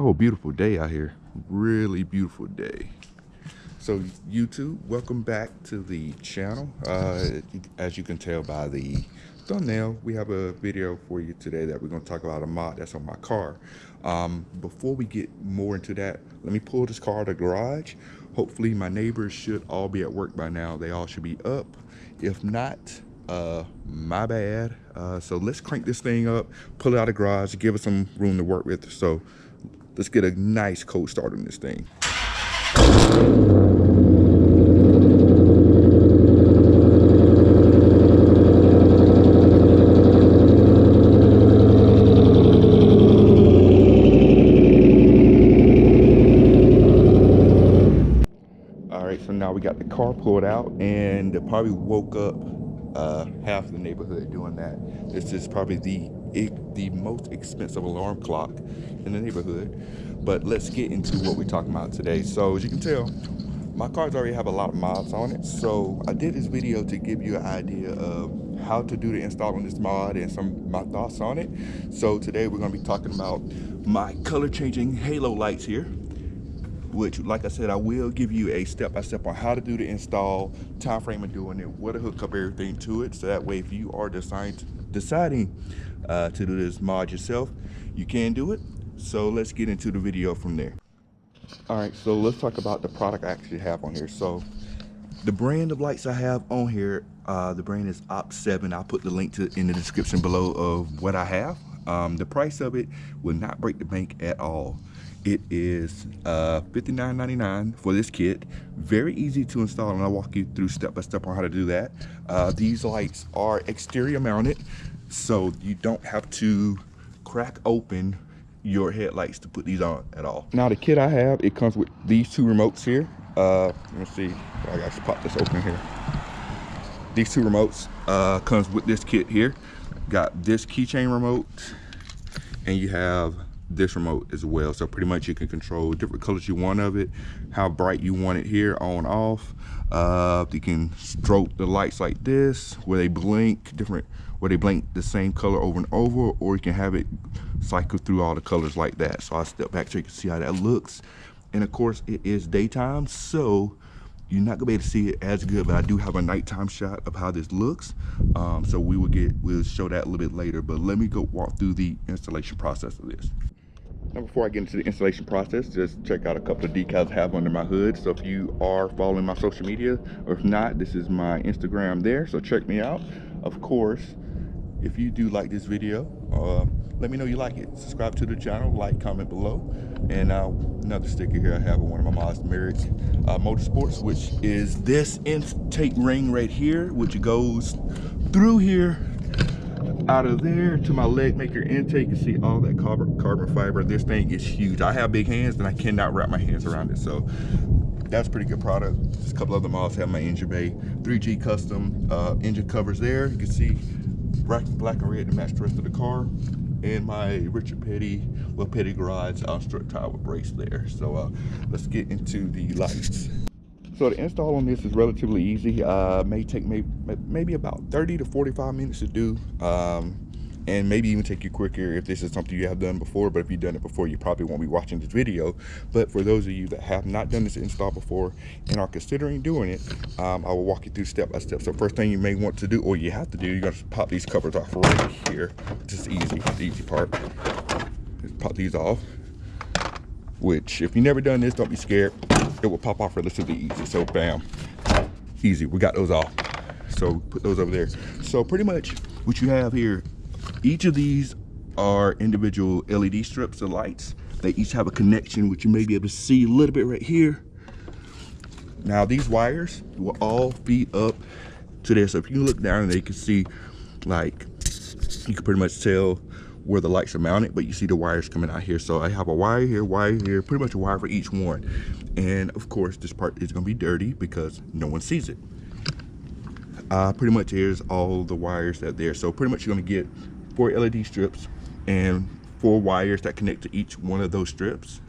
Oh, beautiful day out here. Really beautiful day. So YouTube, welcome back to the channel. As you can tell by the thumbnail, we have a video for you today that we're going to talk about a mod that's on my car. Before we get more into that, let me pull this car out of the garage. Hopefully my neighbors should all be at work by now. They all should be up. If not, my bad. So let's crank this thing up, pull it out of the garage, give it some room to work with. So let's get a nice cold start on this thing. All right, so now we got the car pulled out, and it probably woke up half the neighborhood doing that. This is probably the most expensive alarm clock in the neighborhood. But let's get into what we're talking about today. So as you can tell, my cars already have a lot of mods on it. So I did this video to give you an idea of how to do the install on this mod and some of my thoughts on it. So today we're going to be talking about my color changing halo lights here, which, like I said, I will give you a step-by-step on how to do the install, time frame of doing it, where to hook up everything to it, so that way if you are deciding to do this mod yourself, you can do it. So let's get into the video from there. All right, so let's talk about the product I actually have on here. So the brand of lights I have on here, the brand is Op7. I'll put the link in the description below of what I have. The price of it will not break the bank at all. It is $59.99 for this kit. Very easy to install, and I'll walk you through step by step on how to do that. These lights are exterior mounted, so you don't have to crack open your headlights to put these on at all. Now the kit I have, it comes with these two remotes here. Let me see, I got to pop this open here. These two remotes comes with this kit here. Got this keychain remote, and you have this remote as well. So pretty much you can control different colors you want of it, how bright you want it here, on, off. You can stroke the lights like this, where they blink the same color over and over, or you can have it cycle through all the colors like that. So I'll step back so you can see how that looks. And of course it is daytime, so you're not gonna be able to see it as good, but I do have a nighttime shot of how this looks. So we'll show that a little bit later, but let me go walk through the installation process of this. Now before I get into the installation process, just check out a couple of decals I have under my hood. So if you are following my social media, or if not, this is my Instagram there, so check me out. Of course, if you do like this video, let me know you like it. Subscribe to the channel, like, comment below. And another sticker here I have on one of my mods, Merrick Motorsports, which is this intake ring right here, which goes through here, out of there to my leg maker intake. You see all that carbon fiber. This thing is huge. I have big hands and I cannot wrap my hands around it. So that's a pretty good product. Just a couple other mods have my engine bay, 3G custom engine covers there. You can see black and red to match the rest of the car. And my Richard Petty Garage strut tile with brace there. So let's get into the lights. So the install on this is relatively easy. May take maybe about 30 to 45 minutes to do, and maybe even take you quicker if this is something you have done before. But if you've done it before, you probably won't be watching this video. But for those of you that have not done this install before and are considering doing it, I will walk you through step by step. So first thing you may want to do, or you have to do, you're going to pop these covers off right here. Just easy, the easy part. Just pop these off. Which, if you've never done this, don't be scared. It will pop off relatively easy. So bam, easy, we got those off. So put those over there. So pretty much what you have here, each of these are individual LED strips of lights. They each have a connection, which you may be able to see a little bit right here. Now these wires will all feed up to this. So if you look down, they can see, like, you can pretty much tell where the lights are mounted, but you see the wires coming out here. So I have a wire here, pretty much a wire for each one. And of course, this part is gonna be dirty because no one sees it. Pretty much here's all the wires that are there. So pretty much you're gonna get 4 LED strips and 4 wires that connect to each one of those strips.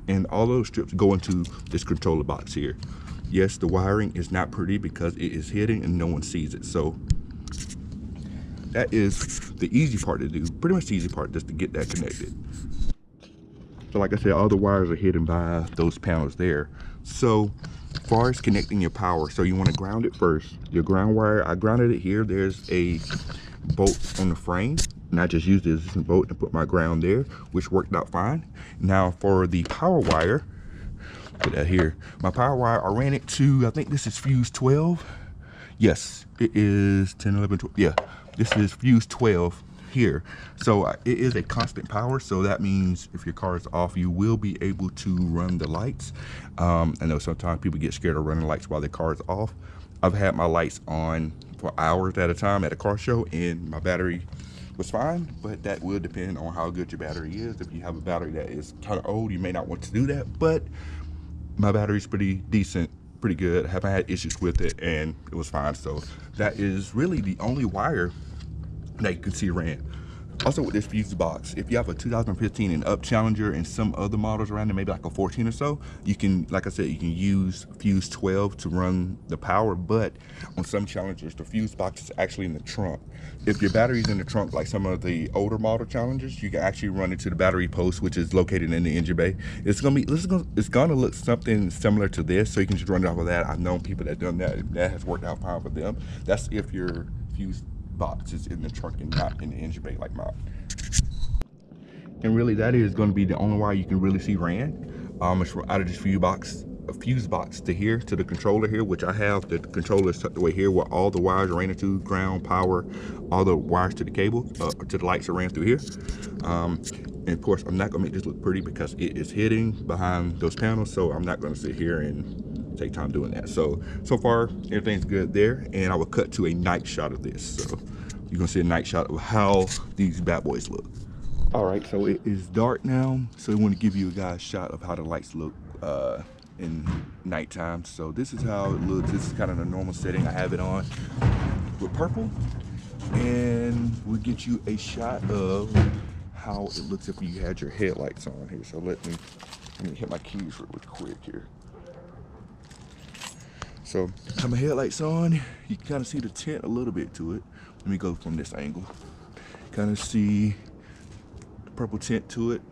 And all those strips go into this controller box here. Yes, the wiring is not pretty because it is hidden and no one sees it. So that is the easy part to do. Pretty much the easy part, just to get that connected. So like I said, all the wires are hidden by those panels there. So as far as connecting your power, so you want to ground it first. Your ground wire, I grounded it here. There's a bolt on the frame, and I just used this bolt to put my ground there, which worked out fine. Now for the power wire, put that here. My power wire, I ran it to, I think this is fuse 12. Yes, it is 10, 11, 12. Yeah, this is fuse 12 here. So it is a constant power, so that means if your car is off, you will be able to run the lights. I know sometimes people get scared of running lights while their car is off. I've had my lights on for hours at a time at a car show, and my battery was fine, but that will depend on how good your battery is. If you have a battery that is kind of old, you may not want to do that, but my battery's pretty decent, pretty good. I haven't had issues with it, and it was fine. So that is really the only wire that you can see ran. Also with this fuse box, if you have a 2015 and up Challenger and some other models around there, maybe like a 14 or so, you can, like I said, you can use fuse 12 to run the power, but on some Challengers, the fuse box is actually in the trunk. If your battery's in the trunk, like some of the older model Challengers, you can actually run it to the battery post, which is located in the engine bay. It's gonna look something similar to this, so you can just run it off of that. I've known people that done that. That has worked out fine for them. That's if your fuse box is in the trunk and not in the engine bay like mine. And really, that is going to be the only wire you can really see ran. It's out of this fuse box to here, to the controller here, which I have the controller is tucked away here, where all the wires are ran to, ground, power, all the wires to the cable, to the lights are ran through here. And of course, I'm not going to make this look pretty because it is hidden behind those panels, so I'm not going to sit here and take time doing that. So far everything's good there, and I will cut to a night shot of this. So you're gonna see a night shot of how these bad boys look. All right, so it is dark now, so I want to give you a guys shot of how the lights look in nighttime. So this is how it looks. This is kind of the normal setting. I have it on with purple, and we'll get you a shot of how it looks if you had your headlights on here. So let me hit my keys real quick here. So have my headlights on, you can kind of see the tint a little bit to it. Let me go from this angle. Kind of see the purple tint to it.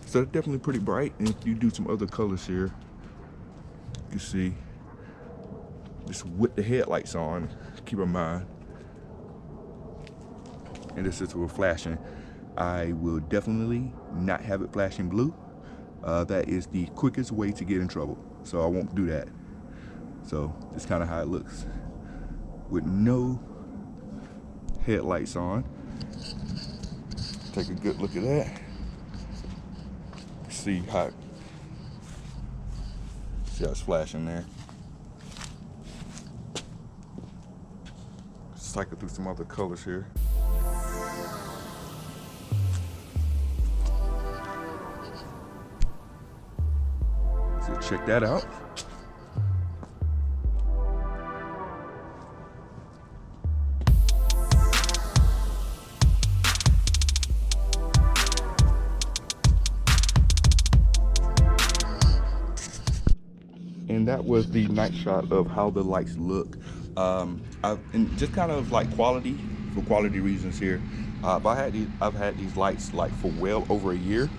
So it's definitely pretty bright. And if you do some other colors here, you can see just with the headlights on, keep in mind. And this is with flashing. I will definitely not have it flashing blue. That is the quickest way to get in trouble. So I won't do that. So that's kind of how it looks with no headlights on. Take a good look at that. See how it's flashing there. Cycle through some other colors here. So check that out. And that was the night shot of how the lights look. And just kind of like quality, for quality reasons here. I've had these lights like for well over a year,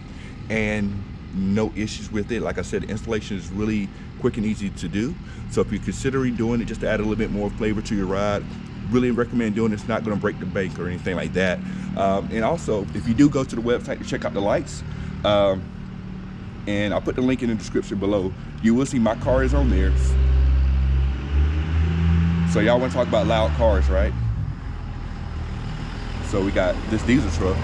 and no issues with it. Like I said, the installation is really quick and easy to do. So if you're considering doing it just to add a little bit more flavor to your ride, really recommend doing it. It's not going to break the bank or anything like that. And also, if you do go to the website to check out the lights, and I'll put the link in the description below, you will see my car is on there. So y'all want to talk about loud cars, right? So we got this diesel truck.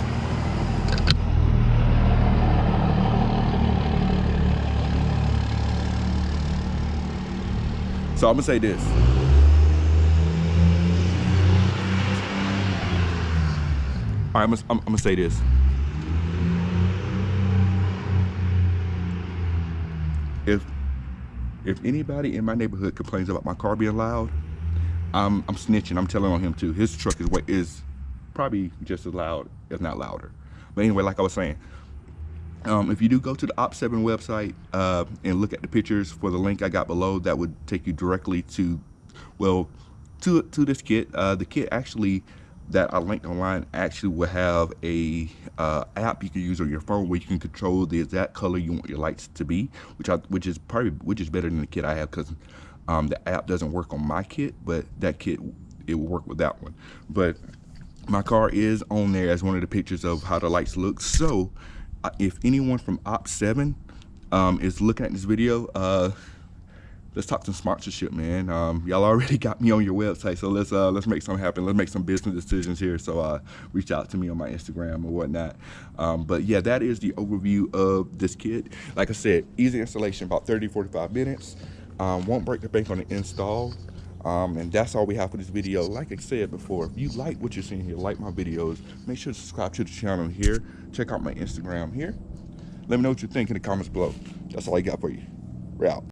So I'm gonna say this. All right, I'm gonna say this. If anybody in my neighborhood complains about my car being loud, I'm snitching. I'm telling on him too. His truck is probably just as loud, if not louder. But anyway, like I was saying, if you do go to the Op7 website and look at the pictures for the link I got below, that would take you directly to, well, to this kit. The kit actually that I linked online actually will have a app you can use on your phone where you can control the exact color you want your lights to be, which is better than the kit I have, because the app doesn't work on my kit, but that kit, it will work with that one. But my car is on there as one of the pictures of how the lights look. So if anyone from Op 7 is looking at this video, let's talk some sponsorship, man. Y'all already got me on your website, so let's make something happen. Let's make some business decisions here. So reach out to me on my Instagram or whatnot. But yeah, that is the overview of this kit. Like I said, easy installation, about 30-45 minutes. Won't break the bank on the install. And that's all we have for this video. Like I said before, if you like what you're seeing here, like my videos, make sure to subscribe to the channel here. Check out my Instagram here. Let me know what you think in the comments below. That's all I got for you. We're out.